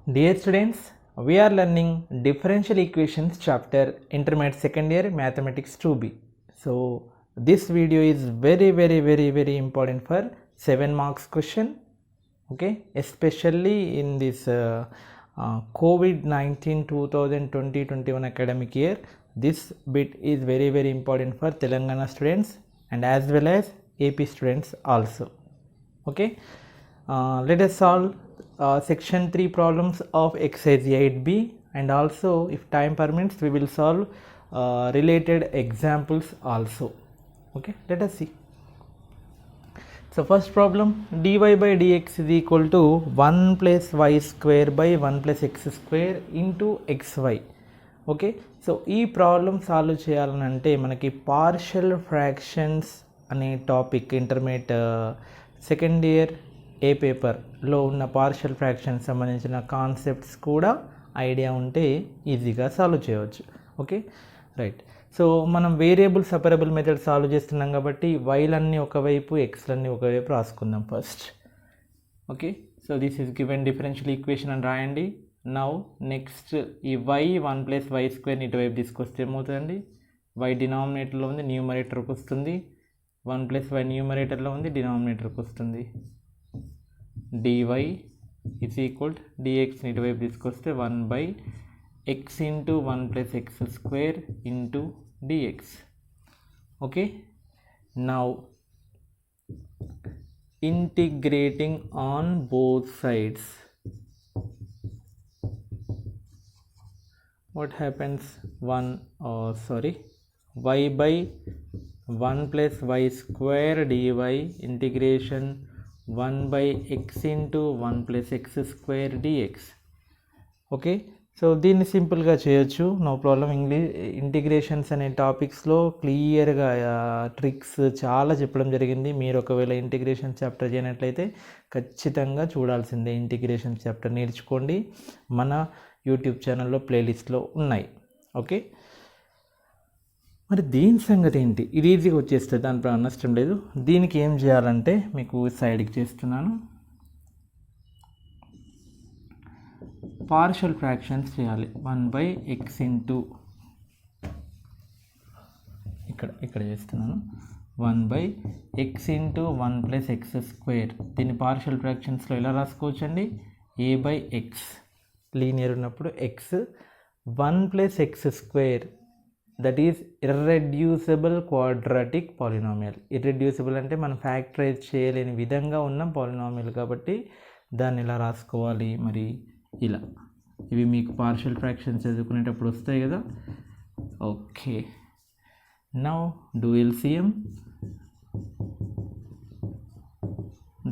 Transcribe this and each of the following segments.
Dear students, we are learning differential equations chapter intermediate second year mathematics 2B. So this video is very important for 7 marks question. Okay, especially in this COVID-19 2020-21 academic year, this bit is very important for Telangana students and as well as AP students also. Okay, let us solve section 3 problems of exercise 8b, and also if time permits we will solve related examples also. Okay, let us see. So first problem, dy by dx is equal to 1 plus y square by 1 plus x square into xy. Okay, so ఈ problem solve చేయాలనంటే మనకి partial fractions అనే topic intermediate second year A పేపర్లో ఉన్న partial fractions సంబంధించిన concepts కూడా idea ఉంటే ఈజీగా సాల్వ్ చేయవచ్చు. Okay, right. సో మనం వేరియబుల్ సపరబుల్ మెథడ్ సాల్వ్ చేస్తున్నాం కాబట్టి వైలన్నీ ఒకవైపు ఎక్స్లన్నీ ఒకవైపు రాసుకుందాం first. Okay, so this is given differential equation అని రాయండి. నౌ నెక్స్ట్ ఈ y 1 ప్లస్ వై స్క్వేర్ని ఇటువైపు తీసుకొస్తే ఏమవుతుందండి, y డినామినేటర్లో ఉంది న్యూమరేటర్కి వస్తుంది, 1 ప్లస్ వై న్యూమరేటర్లో ఉంది డినామినేటర్కి వస్తుంది. dy ఈజ్ ఈక్వల్ dxని ఇటువైపు తీసుకొస్తే 1 by x into 1 plus x square into dx. Okay, now integrating on both sides, what happens, y by 1 plus y square dy integration 1 by x into 1 plus x square dx. Okay, so దీన్ని సింపుల్గా చేయొచ్చు, no problem. Integrations అనే టాపిక్స్లో క్లియర్గా tricks చాలా చెప్పడం జరిగింది. మీరు ఒకవేళ ఇంటిగ్రేషన్ చాప్టర్ చేయనట్లయితే ఖచ్చితంగా చూడాల్సిందే. ఇంటిగ్రేషన్ చాప్టర్ నేర్చుకోండి, మన యూట్యూబ్ ఛానల్లో ప్లేలిస్ట్లో ఉన్నాయి. ఓకే, మరి దీని సంగతి ఏంటి, ఇది ఈజీగా వచ్చేస్తుంది, దానిపై నష్టం లేదు. దీనికి ఏం చేయాలంటే మీకు సైడ్కి చేస్తున్నాను, పార్షియల్ ఫ్రాక్షన్స్ చేయాలి. 1 బై ఎక్స్ ఇంటూ ఇక్కడ చేస్తున్నాను 1 by x into 1 plus x square. దీన్ని పార్షియల్ ఫ్రాక్షన్స్లో ఎలా రాసుకోవచ్చండి, ఏ బై ఎక్స్, లీనియర్ ఉన్నప్పుడు X 1 plus x square, that is irreducible quadratic polynomial. Irreducible అంటే మనం ఫ్యాక్టరైజ్ చేయలేని విధంగా ఉన్న పాలినామియల్ కాబట్టి దాన్ని ఎలా రాసుకోవాలి, మరి ఇలా. ఇవి మీకు పార్షియల్ ఫ్రాక్షన్స్ చదువుకునేటప్పుడు వస్తాయి కదా. Okay, now do LCM,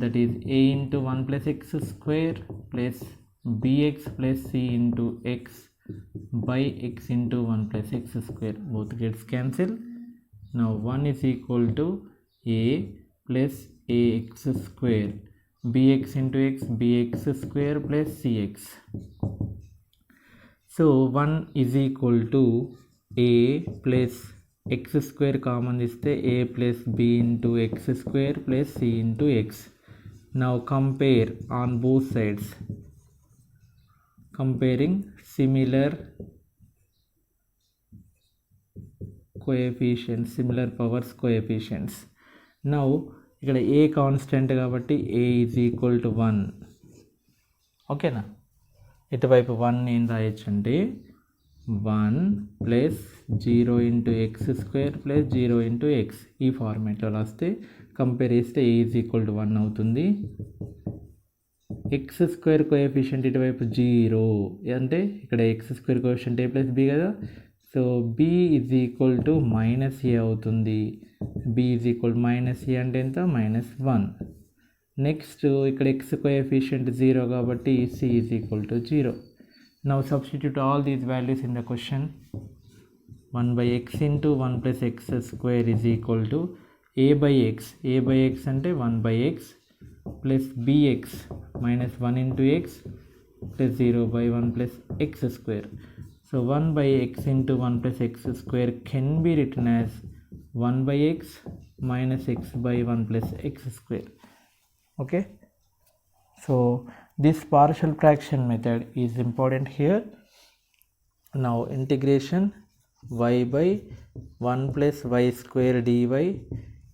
that is a into 1 plus x square plus bx plus c into x by x into 1 plus x square, both gets cancel. Now 1 is equal to a plus ax square, bx into x, bx square plus cx. So 1 is equal to a plus x square common diste a plus b into x square plus c into x. Now compare on both sides, comparing similar coefficients, similar powers coefficients. Now ఇక్కడ a constant కాబట్టి a is equal to 1. ఓకేనా, ఇటువైపు 1 ఏం రాయొచ్చు అంటే 1 plus 0 into x square plus 0 into X, ఈ ఫార్మేట్లో రాస్తే compare చేస్తే a ఈజ్ ఈక్వల్ టు 1 అవుతుంది. ఎక్స్ స్క్వేర్ కోఎఫిషియంట్ ఇటువైపు 0 అంటే ఇక్కడ x square coefficient a plus b కదా, so b is equal to minus a అవుతుంది. B is equal minus a అంటే ఎంత, -1. నెక్స్ట్ ఇక్కడ ఎక్స్ కోఎఫిషియంట్ 0 కాబట్టి c is equal to 0. Now substitute all these values in the question. 1 by x into 1 plus x square is equal to a by x, a by x అంటే 1 by x plus bx minus 1 into x plus 0 by 1 plus x square. So 1 by x into 1 plus x square can be written as 1 by x minus x by 1 plus x square. Okay, So This partial fraction method is important here. Now integration y by 1 plus y square dy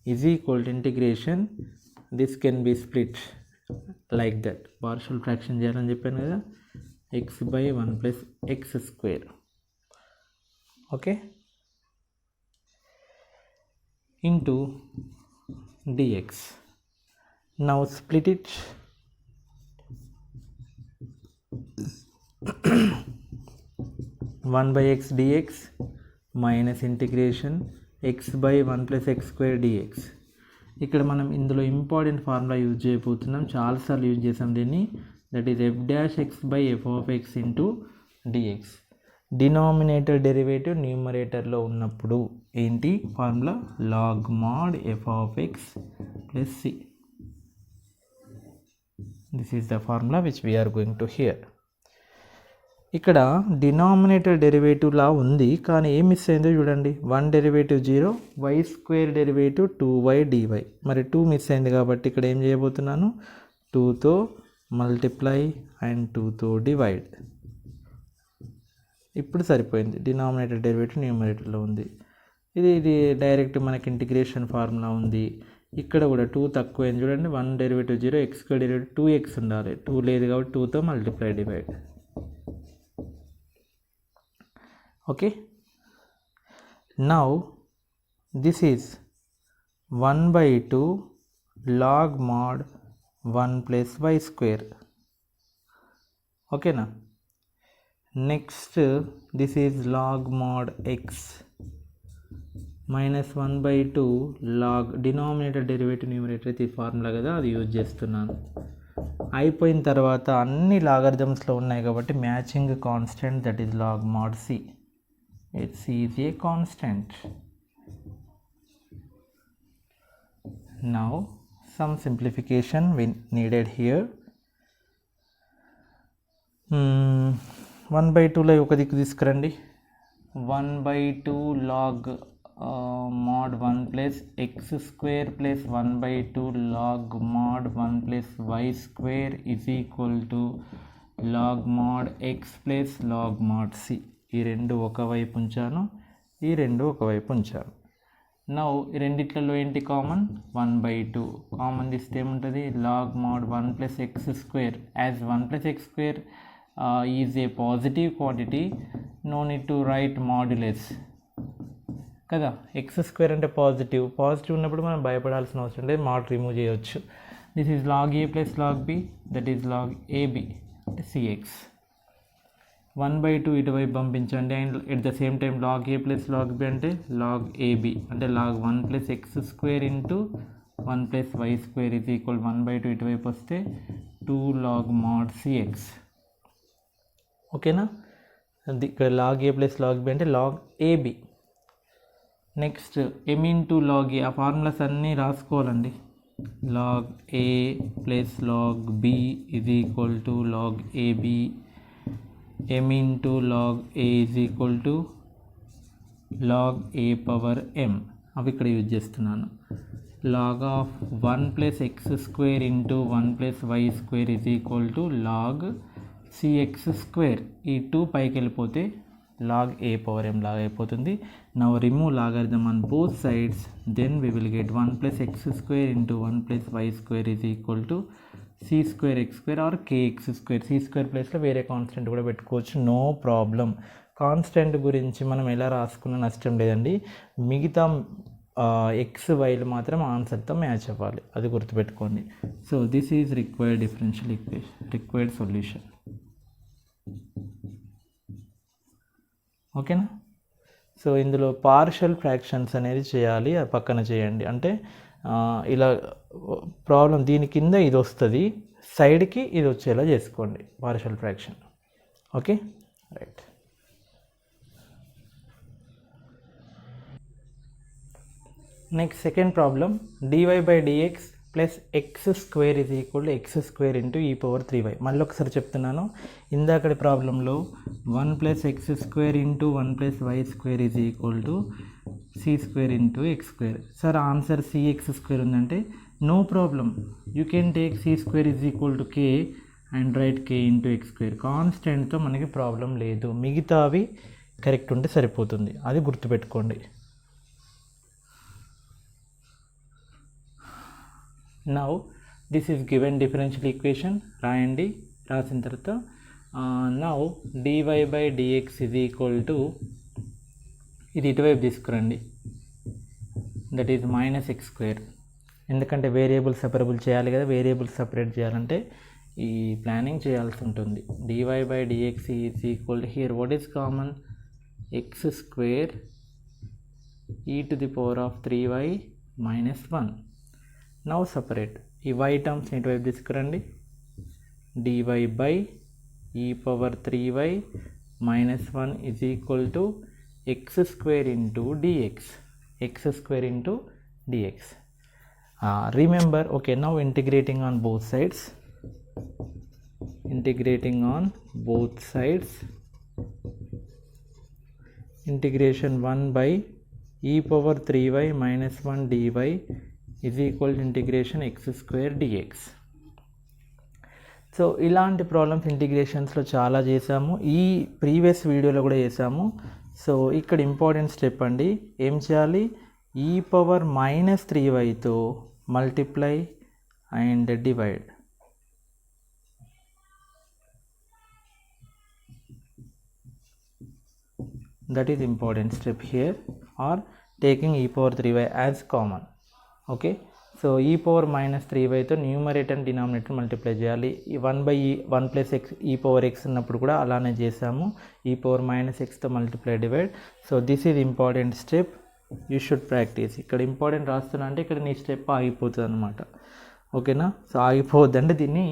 is equal to integration, this can be split like that. Partial fraction చేయాలని చెప్పాను కదా, x by 1 plus x square. Okay, into dx. Now split it. 1 by x dx minus integration x by 1 plus x square dx. ఇక్కడ మనం ఇందులో important formula use చేయబోతున్నాం, చాలాసార్లు use చేసాం దీన్ని. That is f dash x by f of x into dx. Denominator derivative న్యూమరేటర్లో ఉన్నప్పుడు ఏంటి formula? log mod f of x plus c. This is the formula which we are going to hear. ఇక్కడ denominator derivative లా ఉంది, కానీ ఏం miss అయిందో చూడండి. 1 derivative 0, y square derivative 2y dy. మరి 2 మిస్ అయింది కాబట్టి ఇక్కడ ఏం చేయబోతున్నాను, 2తో మల్టిప్లై అండ్ 2తో డివైడ్. ఇప్పుడు సరిపోయింది, డినామినేటర్ డెరివేటివ్ న్యూమరేటర్లో ఉంది. ఇది డైరెక్ట్ మనకి ఇంటిగ్రేషన్ ఫార్ములా ఉంది. ఇక్కడ కూడా 2 తక్కువైంది చూడండి, 1 derivative 0, x square derivative 2x ఉండాలి, 2 లేదు కాబట్టి 2తో multiply divide. Okay, now this is 1 by 2 log mod 1 plus y square. Okay na. Next this is log mod x minus 1 by 2 log denominator derivative numerator. ఇది formula కదా, అది use చేస్తున్నాను. అయిపోయిన తర్వాత అన్ని లాగరిథమ్స్లో ఉన్నాయి కాబట్టి matching constant, that is log mod c. It's is a constant. Now some simplification we needed here. 1 by 2 లో ఒక దిక్కు తీసుకురండి. 1 by 2 log mod 1 plus x square plus 1 by 2 log mod 1 plus y square is equal to log mod x plus log mod c. ఈ రెండు ఒకవైపు ఉంచాను, ఈ రెండు ఒకవైపు ఉంచాను. నౌ ఈ రెండిట్లలో ఏంటి కామన్? 1 by 2 కామన్ తీస్తే ఏముంటుంది? Log mod 1 plus x square. As 1 plus x square is a positive quantity, no need to write modulus కదా. ఎక్స్ స్క్వేర్ అంటే పాజిటివ్ ఉన్నప్పుడు మనం భయపడాల్సిన అవసరం లేదు, మాడ్ రిమూవ్ చేయవచ్చు. This is log a plus log b, that is log ab అంటే cx. 1 by 2 ఇటువైపు పంపించండి, and at the same time log a plus log b అంటే log ab అంటే log 1 plus x square into 1 plus y square is equal 1 by 2 ఇటువైపు వస్తే 2 log mod cx. ఓకేనా? ఇక్కడ log a plus log b అంటే log ab. Next m into log a, ఆ formulas అన్నీ రాసుకోవాలండి. log a plus log b is equal to log ab. m into log a is equal to log a power m. అవి ఇక్కడ use చేస్తున్నాను. log of 1 plus x square into 1 plus y square is equal to log cx square. ఈ 2 పైకి వెళ్ళిపోతే log a power m లాగా అయిపోతుంది. Now remove logarithm on both sides, then we will get 1 plus x square into 1 plus y square is equal to c square x square or kx square. c square ప్లేస్లో వేరే constant కూడా పెట్టుకోవచ్చు, no problem. Constant గురించి మనం ఎలా రాసుకున్న నష్టం లేదండి, మిగతా ఎక్స్ వైలు మాత్రం ఆన్సర్తో మ్యాచ్ అవ్వాలి, అది గుర్తుపెట్టుకోండి. So this is required differential equation, required solution. ఓకేనా? సో ఇందులో పార్షియల్ ఫ్రాక్షన్స్ అనేది చేయాలి, అది పక్కన చేయండి. అంటే ఇలా ప్రాబ్లం దీని కింద ఇది వస్తుంది, సైడ్కి ఇది వచ్చేలా చేసుకోండి partial fraction. Okay, right. Next second problem, dy by dx plus x square is equal to x square into e power 3y. మళ్ళీ ఒకసారి చెప్తున్నాను, ఇందాకటి ప్రాబ్లంలో 1 plus x square into 1 plus y square is equal to c square into x square. Sir answer c x square ఉందంటే no problem, you can take c square is equal to k and right k into x square. కాన్స్టెంట్తో మనకి problem లేదు, మిగతావి correct ఉంటే సరిపోతుంది, అది గుర్తుపెట్టుకోండి. Now this is given differential equation, రాయండి. రాసిన తర్వాత now dy by dx is equal to, ఇది ఇటువైపు తీసుకురండి, that is minus X square. ఎందుకంటే వేరియబుల్ సెపరబుల్ చేయాలి కదా, వేరియబుల్ సపరేట్ చేయాలంటే ఈ ప్లానింగ్ చేయాల్సి ఉంటుంది. dy by dx is equal to, here what is common, x square e to the power of 3y minus 1. Now separate ఈ y terms ఇటువైపు తీసుకురండి, dy by e power 3y minus 1 is equal to x square into dx, x square into dx. Remember, okay, now integrating on both sides, integration 1 by e power 3y minus 1 dy is equal to integration x square dx. So ఇలాంటి problems ఇంటిగ్రేషన్స్లో చాలా చేసాము, ఈ previous వీడియోలో కూడా చేసాము. So ఇక్కడ important step అండి, ఏం చేయాలి, ఈ పవర్ మైనస్ 3yతో multiply and divide. That is important step here, are taking e power 3y as common. Okay, so e power minus 3yతో న్యూమరేటర్ అండ్ డినామినేటర్ మల్టిప్లై చేయాలి. E 1 plus x e power x ఉన్నప్పుడు కూడా అలానే చేసాము, e power minus ఎక్స్తో multiply divide. So this is important step, you should practice. ఇక్కడ important రాస్తున్నా అంటే ఇక్కడ నీ స్టెప్ ఆగిపోతుంది అనమాట. ఓకేనా, సో ఆగిపోవద్దంటే దీన్ని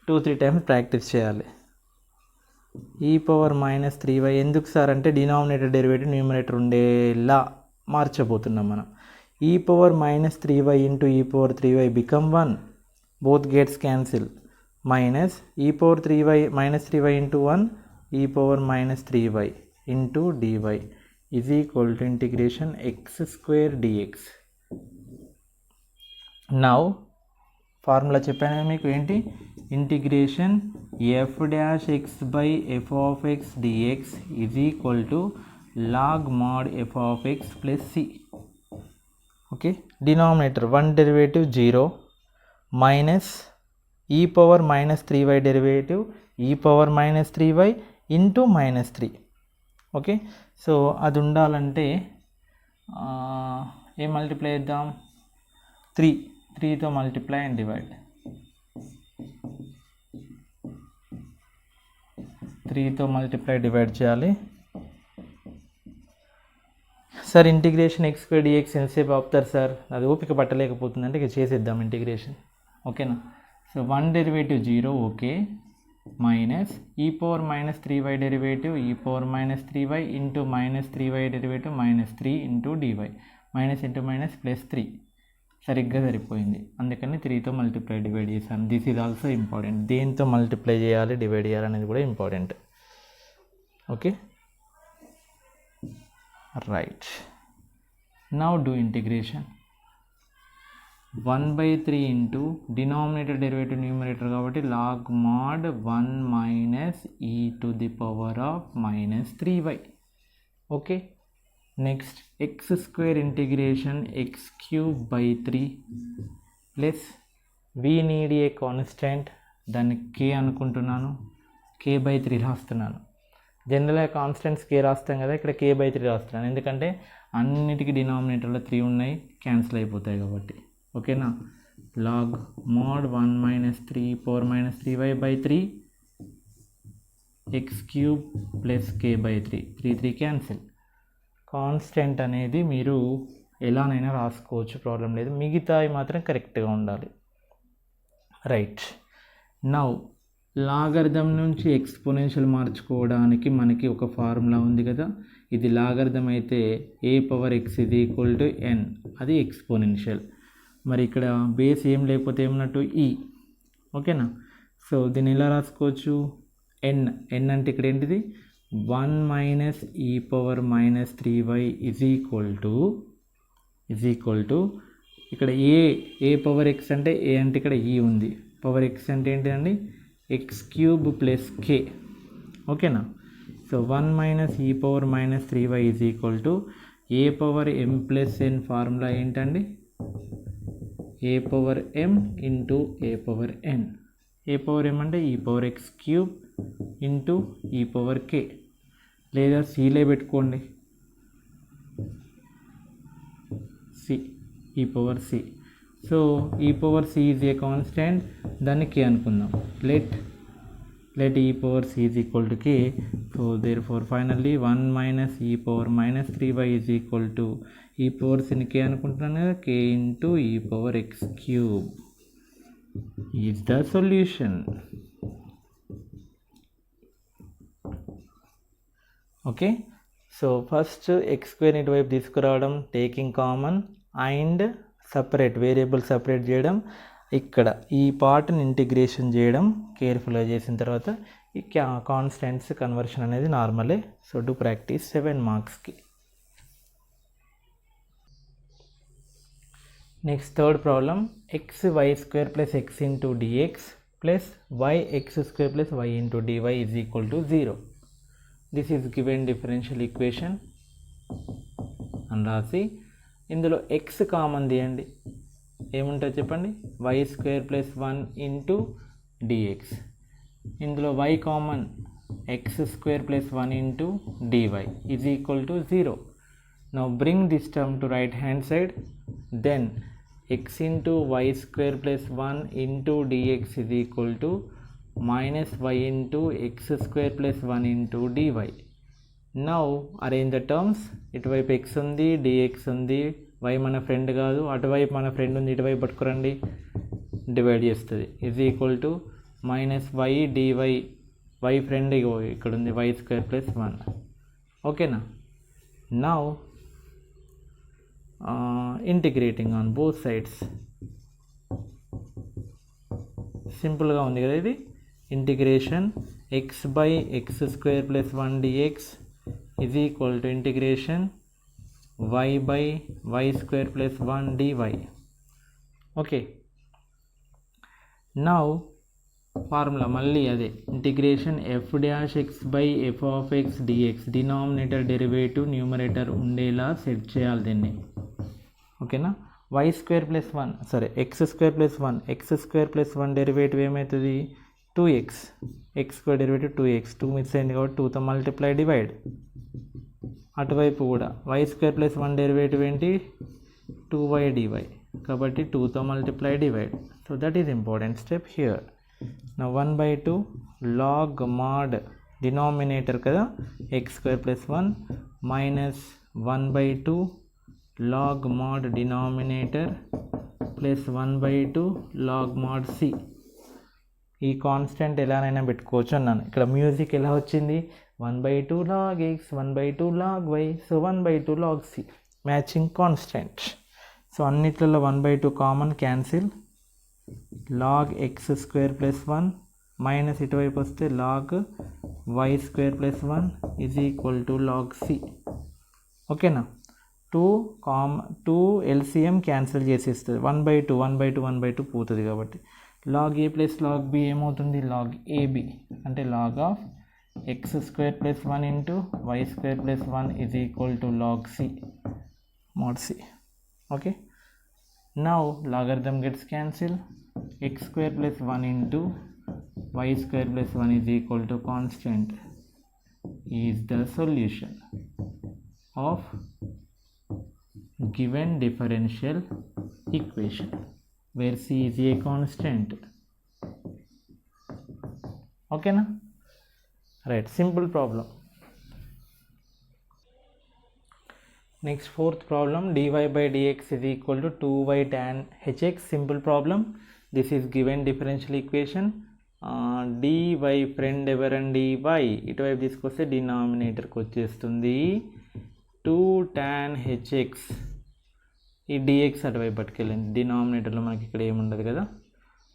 2-3 టైమ్స్ ప్రాక్టీస్ చేయాలి. ఈ పవర్ మైనస్ 3y ఎందుకు సార్ అంటే డినామినేటర్ డెరివేటివ్ న్యూమరేటర్ ఉండేలా మార్చబోతున్నాం మనం. e power minus 3y into e power 3y become 1, both gets cancel, minus e power 3y minus 3y into 1 e power minus 3y into dy is equal to integration x square dx. Now formula చెప్పాను మీకు ఏంటి, integration f dash x by f of x dx is equal to log mod f of x plus c. Okay, denominator 1 derivative 0 minus e power minus 3y derivative e power minus 3y into minus 3. Okay, so అది ఉండాలంటే ఏం multiply చేద్దాం, 3తో multiply and divide, 3తో multiply divide చేయాలి. Sir integration x square dx ఎంతసేపు ఆపుతారు sir, అది ఓపిక పట్టలేకపోతుంది అంటే ఇక చేసేద్దాం ఇంటిగ్రేషన్. ఓకేనా, so 1 derivative 0 okay, minus e power minus 3y derivative e power minus 3y into minus 3y derivative minus 3 into dy, minus into minus plus 3 సరిగ్గా సరిపోయింది, అందుకని 3తో మల్టిప్లై డివైడ్ చేశాను. దిస్ ఈజ్ ఆల్సో ఇంపార్టెంట్, దేంతో multiply చేయాలి divide చేయాలి అనేది కూడా important. Okay, right, now do integration 1/3 into denominator derivative numerator కాబట్టి log mod 1 minus e to the power of minus 3y. okay, next x square integration x cube by 3 plus we need a constant, దాన్ని k అనుకుంటున్నాను, k/3 రాస్తున్నాను. జనరల్గా constants k రాస్తాం కదా, ఇక్కడ k/3 రాస్తున్నాను ఎందుకంటే అన్నిటికీ డినామినేటర్లో 3 ఉన్నాయి, క్యాన్సిల్ అయిపోతాయి కాబట్టి. ఓకేనా, log mod 1 minus 3 power minus 3y/3 x cube plus k/3, 3 cancel. Constant అనేది మీరు ఎలానైనా రాసుకోవచ్చు, ప్రాబ్లం లేదు, మిగతావి మాత్రం కరెక్ట్గా ఉండాలి. రైట్, నౌ లాగరిథం నుంచి ఎక్స్పోనెన్షియల్ మార్చుకోవడానికి మనకి ఒక ఫార్ములా ఉంది కదా, ఇది లాగరిథం అయితే ఏ పవర్ ఎక్స్ ఇది ఈక్వల్ టు ఎన్, అది ఎక్స్పోనెన్షియల్. మరి ఇక్కడ బేస్ ఏం లేకపోతే ఏమన్నట్టు ఈ. ఓకేనా, సో దీన్ని ఎలా రాసుకోవచ్చు, ఎన్ అంటే ఇక్కడ ఏంటిది 1 minus e power minus 3y is equal to ఇక్కడ ఏ పవర్ ఎక్స్ అంటే ఏ అంటే ఇక్కడ ఈ ఉంది, పవర్ ఎక్స్ అంటే ఏంటిదండి x cube plus k. ఓకేనా. So 1 minus e power minus 3y is equal to A power m plus n formula ఏంటండి? ఏ పవర్ m ఇంటూ ఏ పవర్ n. ఏ పవర్ m అంటే ఈ power x cube into e power k, లేదా cలే పెట్టుకోండి, c, ఈ power c. So e power c is a constant, దాన్ని k అనుకుందాం. let e power c is equal to k. So therefore finally 1 minus e power minus 3y is equal to e power c ని k అనుకుంటున్నాను కదా, k into e power x cube is the solution. Okay. So first x square ఇటువైపు తీసుకురావడం, taking common and separate variable separate చేయడం, ఇక్కడ ఈ పార్ట్ని integration చేయడం, కేర్ఫుల్గా చేసిన తర్వాత ఈ కాన్స్టెంట్స్ కన్వర్షన్ అనేది నార్మలే. సో టు ప్రాక్టీస్ 7 మార్క్స్కి. Next third problem, x y square plus x into dx plus y x square plus y into dy is equal to 0. This is given differential equation అని రాసి ఇందులో x common తీయండి. ఏముంటుంది చెప్పండి? Y square plus 1 into dx. ఇందులో y common, x square plus 1 into dy is equal to 0. Now bring this term to right hand side, then x into y square plus 1 into dx is equal to minus y into x square plus 1 into dy. Now arrange the terms. ఇటువైపు x ఉంది, dx ఉంది, y మన friend కాదు, అటువైపు మన friend ఉంది, ఇటువైపు పట్టుకురండి, డివైడ్ చేస్తుంది. Is equal to minus y dy, y friend ఇక్కడ ఉంది, వై స్క్వేర్ ప్లస్ 1. ఓకేనా. Now integrating on both sides. సింపుల్గా ఉంది కదా ఇది. Integration x by x square plus 1 dx is equal to integration y by y square plus 1 dy. Okay, now formula మళ్ళీ అదే, integration f dash x by f of x dx, denominator derivative numerator ఉండేలా set చేయాలి దీన్ని. ఓకేనా. y square plus 1, సరే X square plus 1, X square plus 1 derivative ఏమవుతుంది? 2x, X square derivative 2x, 2 miss అయింది కాబట్టి 2తో మల్టిప్లై డివైడ్. అటువైపు కూడా వై స్క్వేర్ ప్లస్ 1 డెరివేటివ్ ఏంటి? 2y dy, కాబట్టి 2తో multiply divide. So that is important step here. నా 1/2 లాగ్ మాడ్ డినామినేటర్ కదా x square plus 1 minus 1/2 log mod denominator plus 1/2 log mod c. ఈ కాన్స్టెంట్ ఎలానైనా పెట్టుకోవచ్చు అన్నాను. ఇక్కడ మ్యూజిక్ ఎలా వచ్చింది? 1/2 log x, 1/2 log y, so 1/2 log c, matching constant. So అన్నిట్లలో 1/2 common, cancel. Log x square plus 1 minus ఇటువైపు వస్తే log y square plus 1 is equal to log c. ఓకేనా. 2 ఎల్సిఎం క్యాన్సిల్ చేసేస్తుంది, 1/2 పోతుంది కాబట్టి log a plus log b ఏమవుతుంది? Log ab, అంటే log of x square plus 1 into y square plus 1 is equal to log c, mod c. Okay. Now logarithm gets cancel, x square plus 1 into y square plus 1 is equal to constant is the solution of given differential equation where c is a constant. Okay na? Right, simple problem. Next, fourth problem, dy by dx is equal to 2y tan hx. Simple problem. This is given differential equation. dy friend ఎవరండి? dy ఇటువైపు తీసుకొస్తే డినామినేటర్కి వచ్చేస్తుంది 2 tan hx. ఈ dx అటువైపు పట్టుకెళ్ళండి, డినామినేటర్లో మనకి ఇక్కడ ఏముండదు కదా.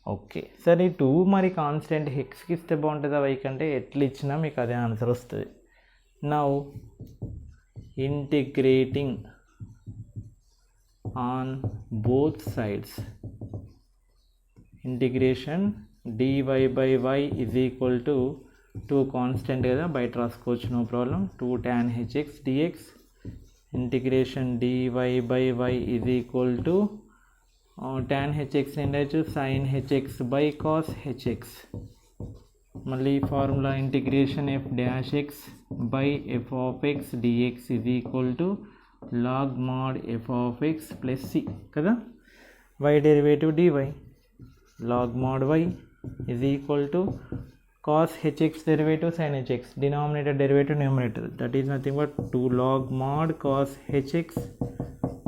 ఓకే, సరే 2 మరి కాన్స్టెంట్ హెక్స్కి ఇస్తే బాగుంటుందా వై కంటే? ఎట్లా ఇచ్చినా మీకు అదే ఆన్సర్ వస్తుంది. Now integrating on both sides, integration dy by y is equal to 2 constant కదా, బయట రాసుకోవచ్చు, no problem. 2 tan hx dx integration dy by y is equal to tan hx ఉండొచ్చు sin hx by cos hx. మళ్ళీ formula integration f dash x by f of x dx is equal to log mod f of x plus c కదా. y derivative dy log mod y is equal to cos hx derivative sin hx, denominator derivative numerator, that is nothing but 2 log mod cos hx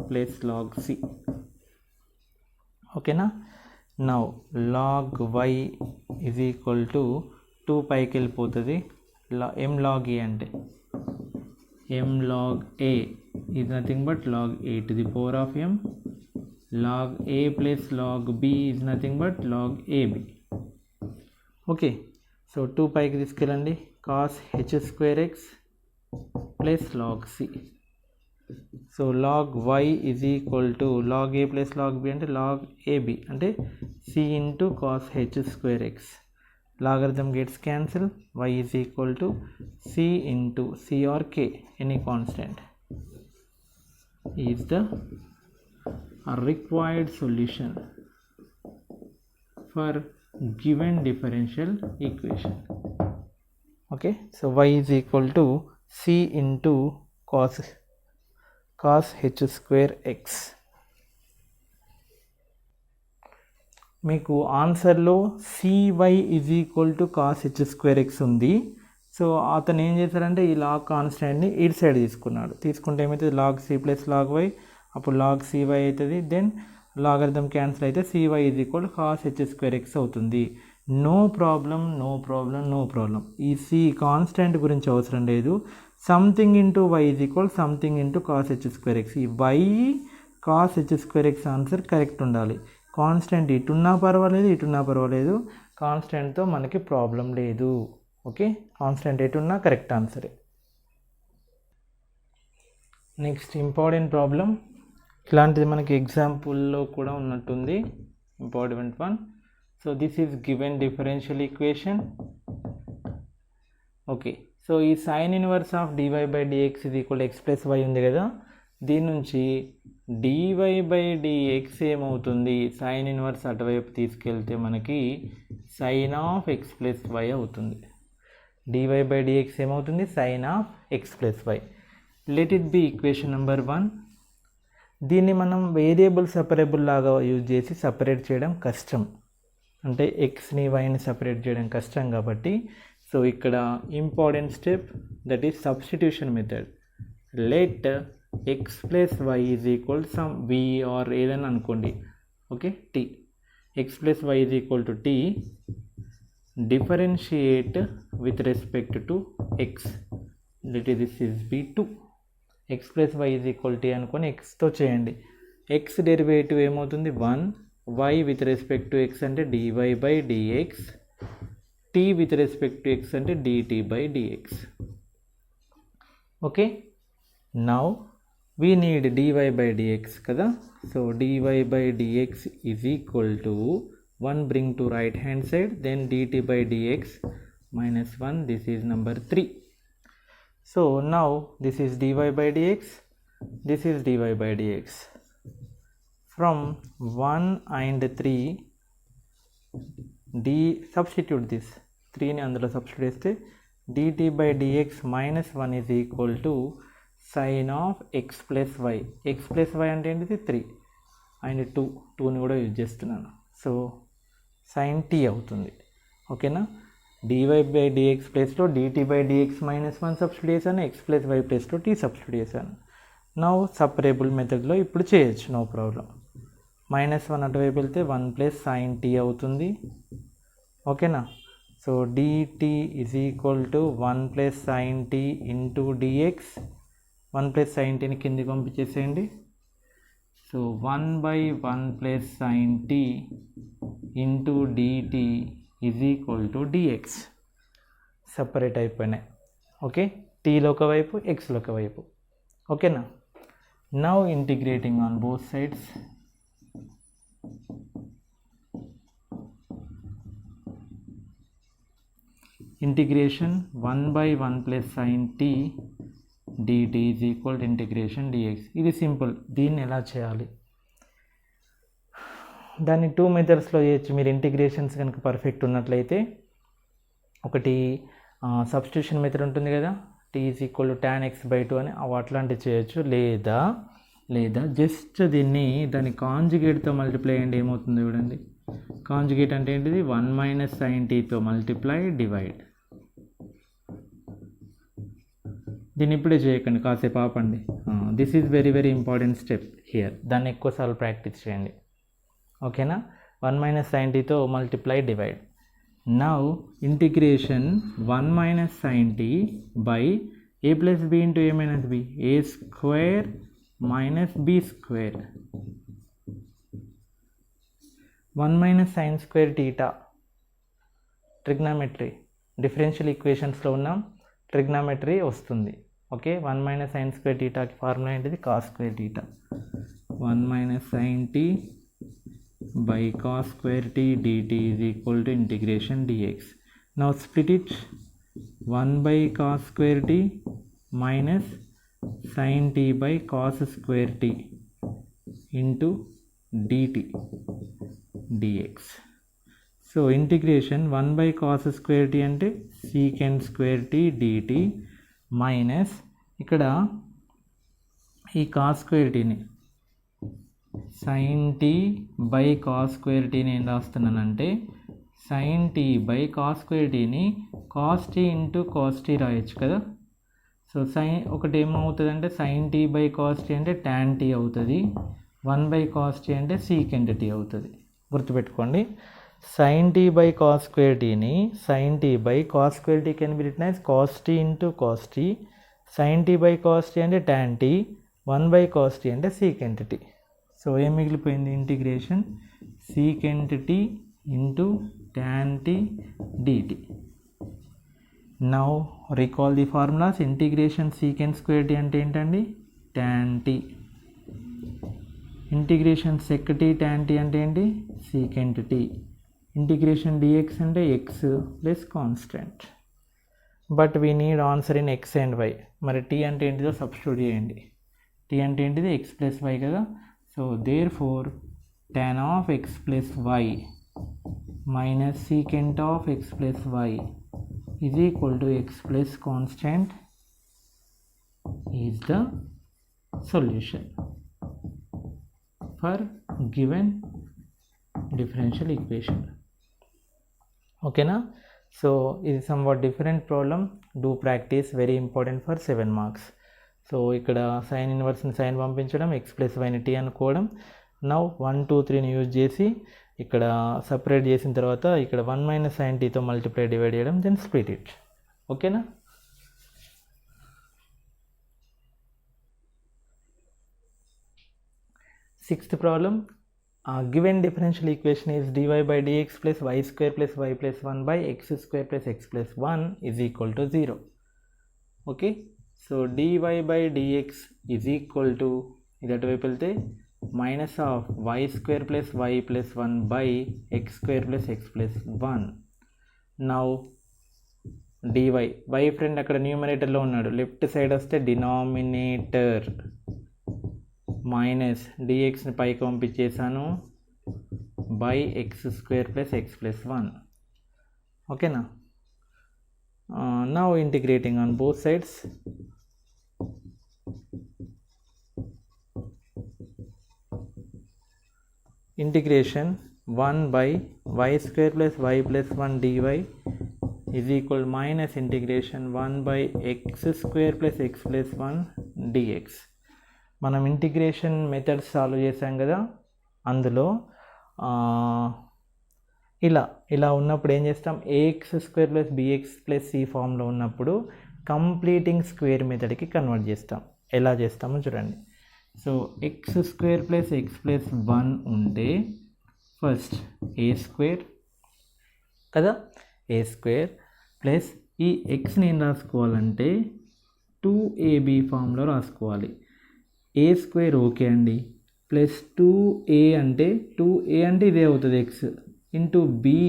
plus log c. okay na. now log y is equal to 2 పైకి వెళ్ళిపోతుంది, m log a అంటే m log a is nothing but log a to the power of m. log a plus log b is nothing but log ab. okay, so 2 పైకి తీసుకెళ్ళండి, cos h square x plus log c. So log y is equal to log a plus log b అంటే log ab అంటే c into cos h square x. logarithm gets cancel, y is equal to c into c or k, any constant, is the required solution for given differential equation. okay, so y is equal to c into cos h square x. మీకు ఆన్సర్లో cy is equal to cos h square x ఉంది. So అతను ఏం చేశారంటే ఈ log కాన్స్టెంట్ని ఇటు side తీసుకుంటే ఏమవుతుంది, log c plus log y, అప్పుడు log cy అవుతుంది. దెన్ లాగరిథం క్యాన్సిల్ అయితే cy is equal to cos h square x అవుతుంది. No problem, no problem, no problem. ఈ c కాన్స్టెంట్ గురించి అవసరం లేదు. Something into y is equal something into cos h square x. ఈ y cos h square x answer correct ఉండాలి. Constant ఇటున్నా పర్వాలేదు, కాన్స్టెంట్తో మనకి ప్రాబ్లం లేదు. ఓకే, కాన్స్టెంట్ ఎటున్నా కరెక్ట్ ఆన్సరే. నెక్స్ట్ ఇంపార్టెంట్ ప్రాబ్లం, ఇలాంటిది మనకి ఎగ్జాంపుల్లో కూడా ఉన్నట్టుంది, important one. So this is given differential equation. Okay, so ఈ sine inverse of dy by dx ఇది ఈక్వల్ x ప్లస్ y ఉంది కదా, దీని నుంచి dy బై dx ఏమవుతుంది, సైన్ ఇన్వర్స్ అటువైపు తీసుకెళ్తే మనకి sine of x plus y అవుతుంది. dy బై dx ఏమవుతుంది, sine of x plus y. Let it be equation number 1. దీన్ని మనం వేరియబుల్ సపరేబుల్ లాగా యూజ్ చేసి సపరేట్ చేయడం కష్టం, అంటే ఎక్స్ని వైని సపరేట్ చేయడం కష్టం కాబట్టి, సో ఇక్కడ important step, that is substitution method. Let x plus y is equal some v or ఏదైనా అనుకోండి. Okay, t, x plus y is equal to t, differentiate with respect to x, that is this is b2. x plus y is equal t అనుకొని xతో చేయండి. x derivative ఏమవుతుంది 1, y with respect to x అంటే dy by dx, t with respect to x అంటే dt by dx. Okay, now we need dy by dx కదా. So dy by dx is equal to 1 bring to right hand side, then dt by dx minus 1, this is number 3. so now this is dy by dx, this is dy by dx. from 1 and 3 substitute this 3ని అందులో substitute చేస్తే dt by dx minus 1 is equal to sine of x plus y. X plus y అంటే ఏంటిది 3 and 2ని కూడా use చేస్తున్నాను. So sign t అవుతుంది. ఓకేనా, dy by dx ప్లేస్లో dt by dx minus 1 substitute చేశాను, ఎక్స్ ప్లస్ వై ప్లేస్లో టీ సబ్స్టిట్యూట్ చేశాను. నౌ సపరేబుల్ మెథడ్లో ఇప్పుడు చేయొచ్చు, నో ప్రాబ్లం. -1 అటువైపు వెళ్తే 1 ప్లస్ సైన్ టీ అవుతుంది. ఓకేనా, so dt is equal to 1 plus sine t into dx. 1 plus sine టీని కిందికి పంపించేసేయండి. So 1/1 plus sine t into dt is equal to dx. Separate అయిపోయినాయి. ఓకే, టీలో ఒకవైపు ఎక్స్లో ఒకవైపు. ఓకేనా, now integrating on both sides. Integration 1/1 plus sine t dt is equal to integration dx. ఇది సింపుల్. దీన్ని ఎలా చేయాలి? దాన్ని 2 మెథడ్స్లో చేయొచ్చు. మీరు ఇంటిగ్రేషన్స్ కనుక పర్ఫెక్ట్ ఉన్నట్లయితే ఒకటి సబ్స్టిట్యూషన్ మెథడ్ ఉంటుంది కదా, t is equal to tan x/2 అని అట్లాంటివి చేయొచ్చు. లేదా జస్ట్ దాని కాంజుగేట్తో మల్టిప్లై అయ్యండి. ఏమవుతుందో చూడండి. కాంజుగేట్ అంటే ఏంటిది? 1 - sin tతో మల్టిప్లై డివైడ్. దీన్ని ఇప్పుడే చేయకండి, కాసేపు ఆపండి. This is very very important step here. దాన్ని ఎక్కువసార్లు ప్రాక్టీస్ చేయండి. ఓకేనా? 1 - sin tతో multiply divide. Now integration 1 - sin t by a plus b into a minus b, a స్క్వేర్ మైనస్ b స్క్వేర్. 1 - sin square theta. Trigonometry differential ఈక్వేషన్స్లో ఉన్నాం, trigonometry వస్తుంది. ఓకే, 1 - sin స్క్వేర్ టీటాకి ఫార్ములా ఏంటిది? cos square theta. 1 - sin t by cos square t dt is equal to integration dx. Now split it. 1 by cos square t minus sin t by cos square t into dt dx. So integration 1 by cos square t అంటే secant square t dt minus ఇక్కడ ఈ cos square t ని sin t by cos square t ని ఏం రాస్తున్నానంటే sin t by cos square t ని cos t into cos t రాయొచ్చు కదా. So ఒకటి ఏమవుతుంది అంటే sin t by cos t అంటే tan t అవుతుంది, 1 by cos t అంటే secant t అవుతుంది. గుర్తుపెట్టుకోండి. sin t by cos square t ని sin t by cos square t can be written as cos t into cos t, sin t by cos t అంటే tan t, 1 by cos t అంటే secant t. So ఏం మిగిలిపోయింది? Integration secant t into tan t dt. Now recall the formulas. Integration secant square t అంటే ఏంటండి? tan t. Integration sec t tan t అంటే ఏంటి? secant t. Integration dx అంటే x plus constant. But we need answer in x and y. మరి t అంటే ఏంటిదో substitute చేయండి. t అంటే ఏంటిది? x ప్లస్ y కదా. So therefore tan of x plus y minus secant of x plus y is equal to x plus constant is the solution for given differential equation. Okay na? So it is somewhat different problem. Do practice, very important for 7 marks. So ఇక్కడ sign ఇన్వర్స్ని sign పంపించడం, X plus వైని tea అనుకోవడం. Now 1 2 3ని use చేసి ఇక్కడ separate చేసిన తర్వాత ఇక్కడ 1 - sin tతో multiply divide చేయడం, దెన్ స్ప్లిట్ ఇట్. ఓకేనా? Sixth problem. Given differential equation is dy by dx plus y square plus y plus 1 by x square plus x plus 1 is equal to 0. Okay, so dy by dx is equal to ఇది అటువైపు వెళ్తే minus of y square plus y plus 1 by x square plus x plus 1. Now dy, y friend అక్కడ న్యూమరేటర్లో ఉన్నాడు, left side వస్తే denominator minus dxని పైకి పంపించేసాను by x square plus x plus 1. ఓకేనా? Now integrating on both sides. Integration 1 by y square plus y plus 1 dy is equal minus integration 1 by x square plus x plus 1 dx. మనం integration methods solve చేసాం కదా, అందులో ఇలా ఉన్నప్పుడు ఏం చేస్తాం? Ax square plus bx plus c ఫామ్లో ఉన్నప్పుడు కంప్లీటింగ్ స్క్వేర్ మెథడ్కి కన్వర్ట్ చేస్తాం. ఎలా చేస్తామో చూడండి. So X square plus x plus 1 ఉంటే ఫస్ట్ ఏ స్క్వేర్ కదా, ఏ స్క్వేర్ ప్లస్ ఈ ఎక్స్ని ఏం రాసుకోవాలంటే 2ab ఫామ్లో రాసుకోవాలి. ఏ స్క్వేర్ ఓకే అండి, ప్లస్ 2a అంటే ఇదే అవుతుంది ఎక్స్ ఇంటూ బి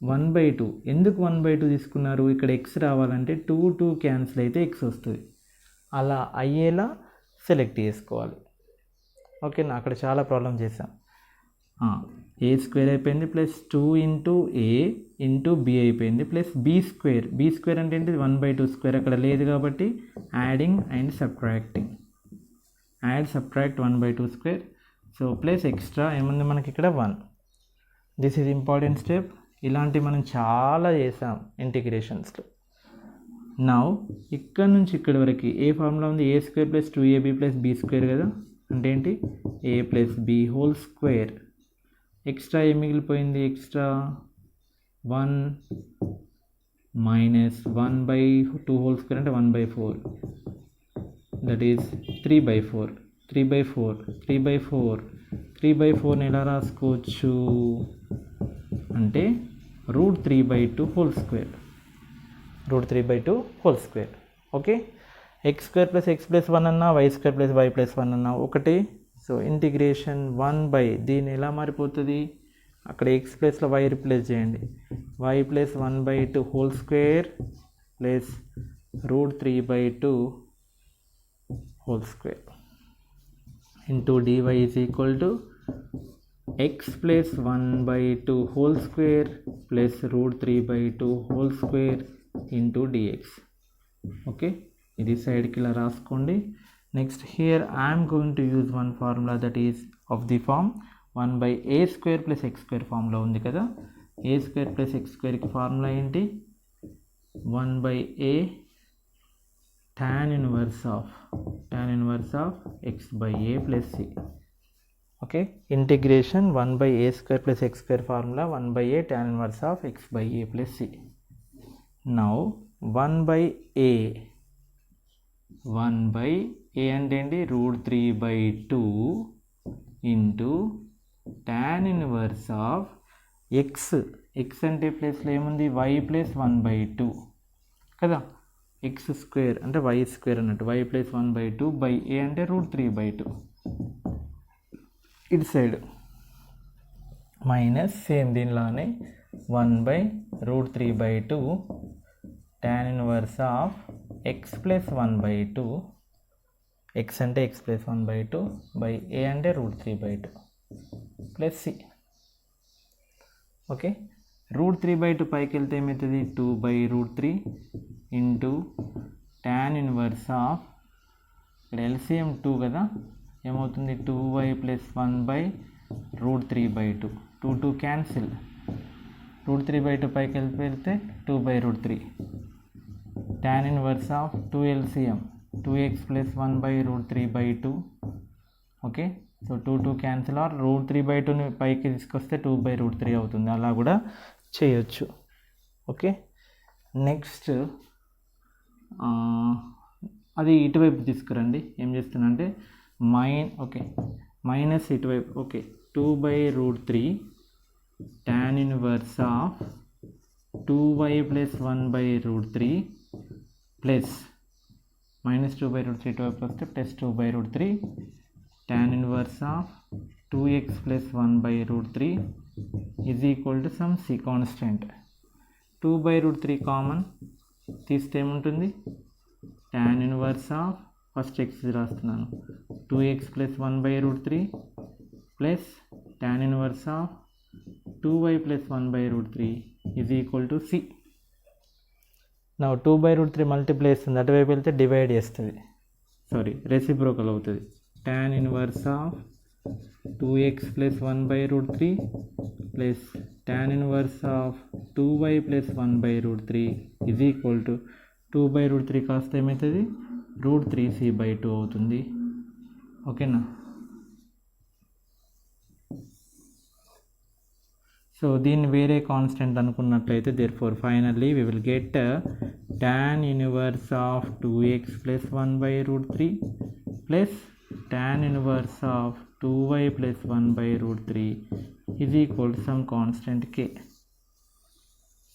1/2. ఎందుకు 1/2 తీసుకున్నారు? ఇక్కడ ఎక్స్ రావాలంటే 2 క్యాన్సిల్ అయితే ఎక్స్ వస్తుంది. అలా అయ్యేలా సెలెక్ట్ చేసుకోవాలి. ఓకేనా, అక్కడ చాలా ప్రాబ్లం చేసాం. ఏ స్క్వేర్ అయిపోయింది plus 2 into a into b అయిపోయింది plus b square. B square అంటే ఏంటి? 1/2 స్క్వేర్ అక్కడ లేదు కాబట్టి adding and subtracting. Add subtract 1/2 square. So plus extra ఏముంది మనకి ఇక్కడ 1. This is important step. ఇలాంటివి మనం చాలా చేసాం ఇంటిగ్రేషన్స్లో. నౌ ఇక్కడ నుంచి ఇక్కడ వరకు ఏ ఫార్ములా ఉంది? A square plus 2ab plus b square కదా, అంటే ఏంటి? A plus b whole square. Extra ఏం మిగిలిపోయింది? ఎక్స్ట్రా 1 మైనస్ 1/2 హోల్ స్క్వేర్ అంటే 1/4, దట్ ఈజ్ 3/4. 3/4ని ఎలా రాసుకోవచ్చు అంటే √3/2 whole square. √3/2 whole square. Okay, x square plus x plus 1 అన్నా, y square plus y plus 1 అన్నా ఒకటి. సో ఇంటిగ్రేషన్ 1 దీన్ని ఎలా మారిపోతుంది? అక్కడ ఎక్స్ ప్లస్లో వై రిప్లేస్ చేయండి. Y plus 1/2 whole square plus √3/2 whole square into dy is equal to x plus 1/2 whole square plus √3/2 whole square into dx. Okay, ఇది సైడ్కి ఇలా రాసుకోండి. Next here I'm going to use one formula that is of the form 1/a square plus x square formula ఉంది కదా. A square plus x స్క్వేర్కి formula ఏంటి? 1/a tan inverse of x/a plus c. Okay, integration 1/a square plus x square formula 1/a tan inverse of x/a plus c. Now 1/a అంటే ఏంటి? √3/2 into tan inverse of x. X అంటే ప్లేస్లో ఏముంది? y plus 1/2 కదా. X square అంటే y square అన్నట్టు. y plus 1/2 by ఏ అంటే √3/2. ఇటు సైడ్ మైనస్ సేమ్ దీనిలోనే 1/√3/2 tan inverse of x plus 1/2. X అంటే ఎక్స్ ప్లస్ 1/2 బై ఏ అంటే √3/2 ప్లస్ సి. ఓకే, √3/2 పైకి వెళ్తే ఏమవుతుంది? 2/√3 ఇంటూ tan inverse of ఇక్కడ ఎల్సిఎం 2 కదా, ఏమవుతుంది? 2y plus 1/√3/2. 2 క్యాన్సిల్. √3/2 పైకి వెళ్తే 2/√3. tan inverse of 2 LCM 2x plus 1/√3/2. Okay, so 2 cancel. Or √3/2ని పైకి తీసుకొస్తే 2/√3 అవుతుంది. అలా కూడా చేయొచ్చు. ఓకే, నెక్స్ట్ అది ఇటువైపు తీసుకురండి. ఏం చేస్తున్నంటే మైనస్ ఇటువైపు. Okay, 2/√3 tan inverse of 2y plus 1/√3 plus minus 2/√3 ఇటువైపు వస్తే plus 2/√3 tan inverse of 2x plus 1/√3 is equal to some c constant. 2/√3 common తీస్తే ఏముంటుంది? tan inverse of first x రాస్తున్నాను 2x plus 1/√3 plus tan inverse of 2y plus 1/√3 is equal to c. నా 2/√3 multiply చేస్తుంది, అటువైపు వెళ్తే divide చేస్తుంది, reciprocal అవుతుంది. tan inverse of 2x plus 1/√3 plus tan inverse of 2y plus 1/√3 is equal to 2/√3 కాస్త ఏమవుతుంది? √3c/2 అవుతుంది. ఓకేనా? సో దీన్ని వేరే కాన్స్టెంట్ అనుకున్నట్లయితే therefore finally we will get tan inverse of 2x plus 1/√3 plus tan inverse of 2y plus 1/√3 is equal to some constant k.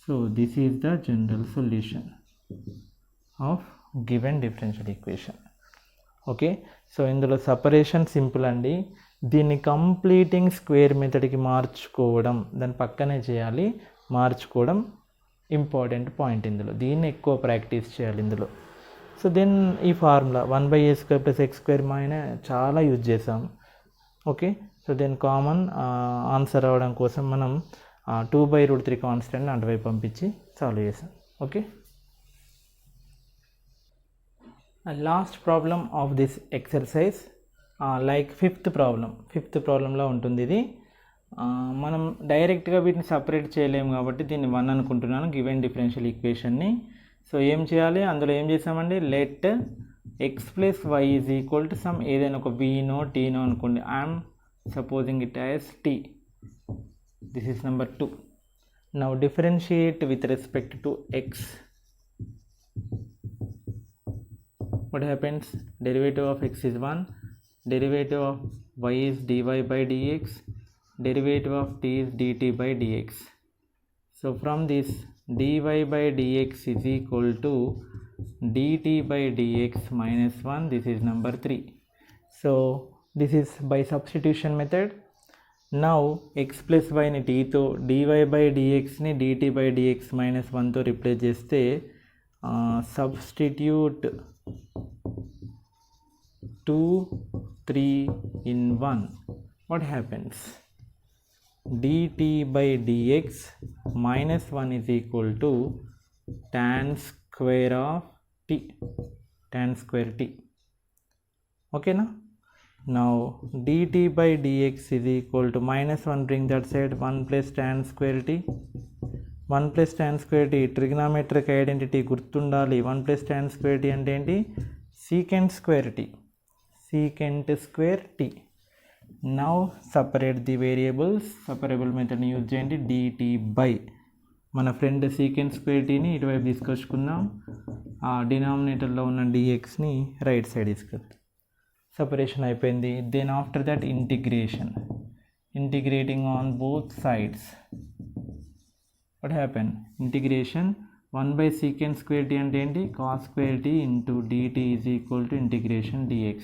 So this is the general solution of given differential equation. Okay, so ఇందులో separation simple అండి. దీన్ని completing square మెథడ్కి మార్చుకోవడం దాని పక్కనే చేయాలి. మార్చుకోవడం important point ఇందులో. దీన్ని ఎక్కువ ప్రాక్టీస్ చేయాలి ఇందులో. సో దెన్ ఈ ఫార్ములా 1/a² + x² చాలా యూజ్ చేసాం. Okay, so then common answer అవ్వడం కోసం మనం 2/√3 కాన్స్టెంట్ని అటువైపు పంపించి సాల్వ్ చేసాం. Okay, last problem of this exercise like fifth ప్రాబ్లంలో ఉంటుంది ఇది. మనం డైరెక్ట్గా వీటిని సపరేట్ చేయలేము కాబట్టి దీన్ని 1 అనుకుంటున్నాను గివెన్ డిఫరెన్షియల్ ఈక్వేషన్ని. సో ఏం చేయాలి, అందులో ఏం చేసామండి, లెట్ x + y = సమ్ ఏదైనా ఒక vనో tనో అనుకోండి. I'm supposing it as t. This is number 2. Now differentiate with respect to x. What happens? Derivative of x is 1, derivative of y is dy/dx, derivative of t is dt/dx. So from this dy/dx is equal to dt/dx minus 1. This is number 3. So this is by substitution method. Now x + y ని t తో, dy/dx ని dt/dx minus 1 తో replace చేస్తే substitute 2, 3 in 1. What happens? dt/dx minus 1 is equal to tan square of t, tan square t. Okay na? Now dt/dx is equal to minus 1, bring that side, 1 + tan square t. 1 + tan square t trigonometric identity గుర్తుండాలి. 1 + tan square t అంటే ఏంటి, secant square t, secant square t. Now separate the variables. separable method use చేయండి. dt/, మన friend secant square tని ఇటువైపు తీసుకొచ్చుకుందాం. ఆ డినామినేటర్లో ఉన్న dxని రైట్ సైడ్ తీసుకెళ్తాం. సపరేషన్ అయిపోయింది. Then after that integrating on both sides. What happened? Integration 1/secant square t అంటే ఏంటి, cos square t into dt is equal to integration dx.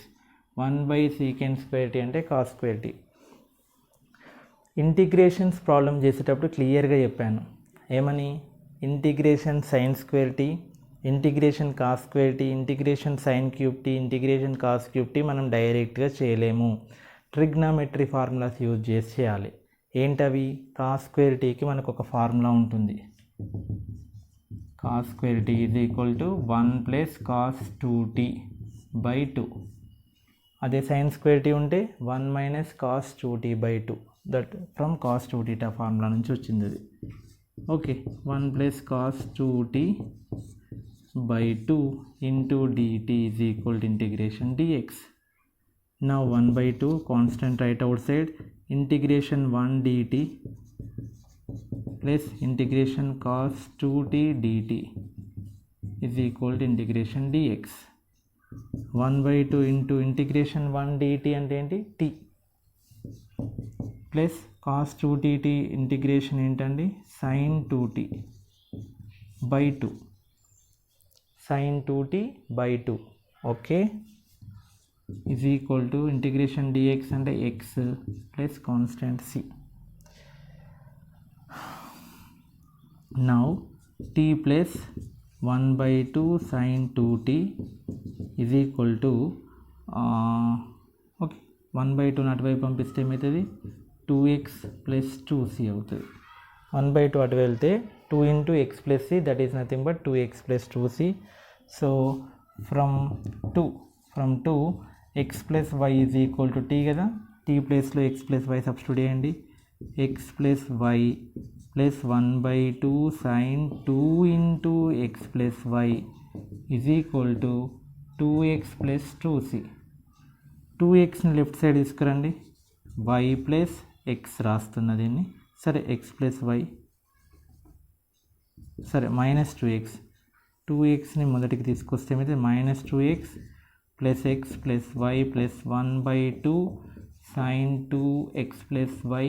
1/secant square t అంటే cos square t. Integrations problem చేసేటప్పుడు క్లియర్గా చెప్పాను ఏమని, integration sin square t, integration cos square t, integration sin³ t, integration cos³ t మనం డైరెక్ట్గా చేయలేము. Trigonometry formulas use చేసి చేయాలి. ఏంటవి, cos square tకి మనకు ఒక ఫార్ములా ఉంటుంది. cos square t is equal to 1 + cos 2t/2. అదే sin square t ఉంటే 1 - cos 2t/2. That from cos 2θ formula నుంచి వచ్చింది అది. Okay, 1 + cos 2t/2 into dt is equal to integration dx. Now 1/2 constant right outside, integration 1 dt plus integration cos 2t dt is equal to integration dx. 1/2 into integration 1 dt అంటే ఏంటి, t plus cos 2t integration ఏంటండి, sin 2t/2, sin 2t/2. Okay, is equal to integration dx అంటే x plus constant c. Now t plus 1/2 sin 2t is equal to okay 1/2 అటువైపు పంపిస్తే ఏమవుతుంది, 2x plus 2c అవుతుంది. 1/2 అటు వెళ్తే 2 into x plus c, that is nothing but 2x plus 2c. So from 2 x plus y is equal to t కదా, t ప్లేస్లో x plus y substitute చేయండి. x plus y plus 1/2 sin 2 into x plus y is equal to 2x plus 2c. 2xని left side తీసుకురండి, y plus x రాస్తున్న దీన్ని. సరే x plus y, సరే -2x. 2xని మొదటికి తీసుకొస్తే ఏమైతే -2x plus x plus y plus 1/2 sin 2x plus y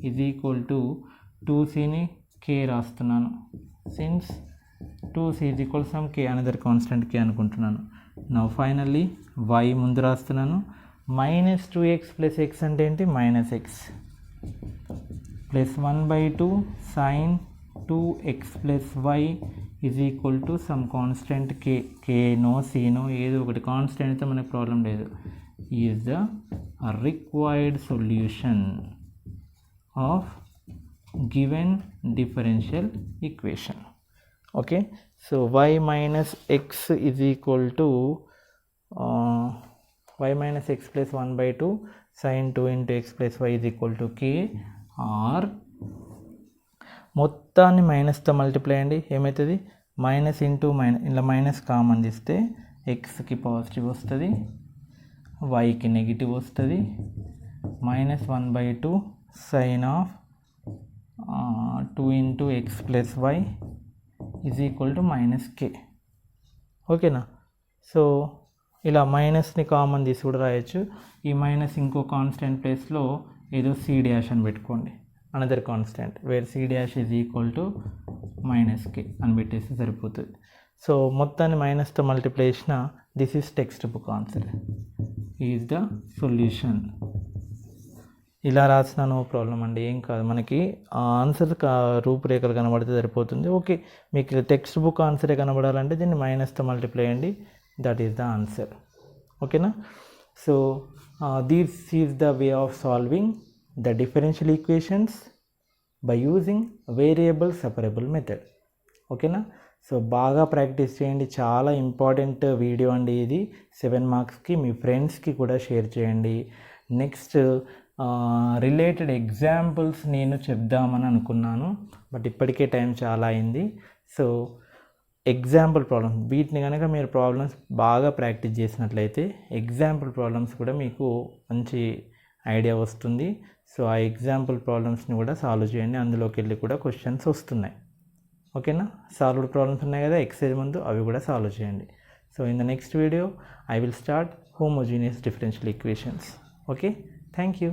is equal to 2cని k రాస్తున్నాను. Since 2c is equal to some k, another constant k అనుకుంటున్నాను. Now finally y ముందు రాస్తున్నాను. -2x plus x అంటే ఏంటి, -x plus 1/2 sin 2x plus y is equal to some constant k నో c నో ఏదో ఒకటి కాన్స్టెంట్ అయితే మనకు ప్రాబ్లం లేదు, is the required solution of given differential equation. Okay, so y minus x is equal to y minus x plus 1 by 2 sin 2 into x plus y is equal to k, or మొత్తాన్ని మైనస్తో multiply అండి, ఏమవుతుంది minus into minus, ఇలా minus common తీస్తే ఎక్స్కి positive వస్తుంది, వైకి negative వస్తుంది, minus 1/2 sine of 2 into x plus y is equal to minus k. ఓకేనా, సో ఇలా మైనస్ని కామన్ తీసి కూడా రాయొచ్చు. ఈ మైనస్ ఇంకో కాన్స్టెంట్ ప్లేస్లో ఏదో సి డాష్ అని పెట్టుకోండి, another constant where c dash is equal to minus k అని పెట్టేసి సరిపోతుంది. సో మొత్తాన్ని మైనస్తో మల్టిప్లై చేసిన this is text book answer, is the solution. ఇలా రాసిన నో ప్రాబ్లం అండి, ఏం కాదు, మనకి ఆన్సర్ రూపురేఖలు కనబడితే సరిపోతుంది. ఓకే, మీకు టెక్స్ట్ బుక్ ఆన్సరే కనబడాలంటే దీన్ని మైనస్తో మల్టిప్లై చేయండి, దట్ ఈస్ ద ఆన్సర్. ఓకేనా, so this is the way of solving the differential equations by using variable separable method. ఓకేనా, సో బాగా ప్రాక్టీస్ చేయండి, చాలా ఇంపార్టెంట్ వీడియో అండి ఇది, 7 మార్క్స్కి. మీ ఫ్రెండ్స్కి కూడా షేర్ చేయండి. నెక్స్ట్ రిలేటెడ్ ఎగ్జాంపుల్స్ నేను చెప్దామని అనుకున్నాను, బట్ ఇప్పటికే టైం చాలా అయింది. సో ఎగ్జాంపుల్ ప్రాబ్లమ్స్, వీటిని కనుక మీరు ప్రాబ్లమ్స్ బాగా ప్రాక్టీస్ చేసినట్లయితే ఎగ్జాంపుల్ ప్రాబ్లమ్స్ కూడా మీకు మంచి ఐడియా వస్తుంది. సో ఆ ఎగ్జాంపుల్ ప్రాబ్లమ్స్ని కూడా సాల్వ్ చేయండి, అందులోకి వెళ్ళి కూడా క్వశ్చన్స్ వస్తున్నాయి. ఓకేనా, సాల్వ్డ్ ప్రాబ్లమ్స్ ఉన్నాయి కదా ఎక్సైజ్ ముందు, అవి కూడా సాల్వ్ చేయండి. So in the next video I will start homogeneous differential equations. Okay, thank you.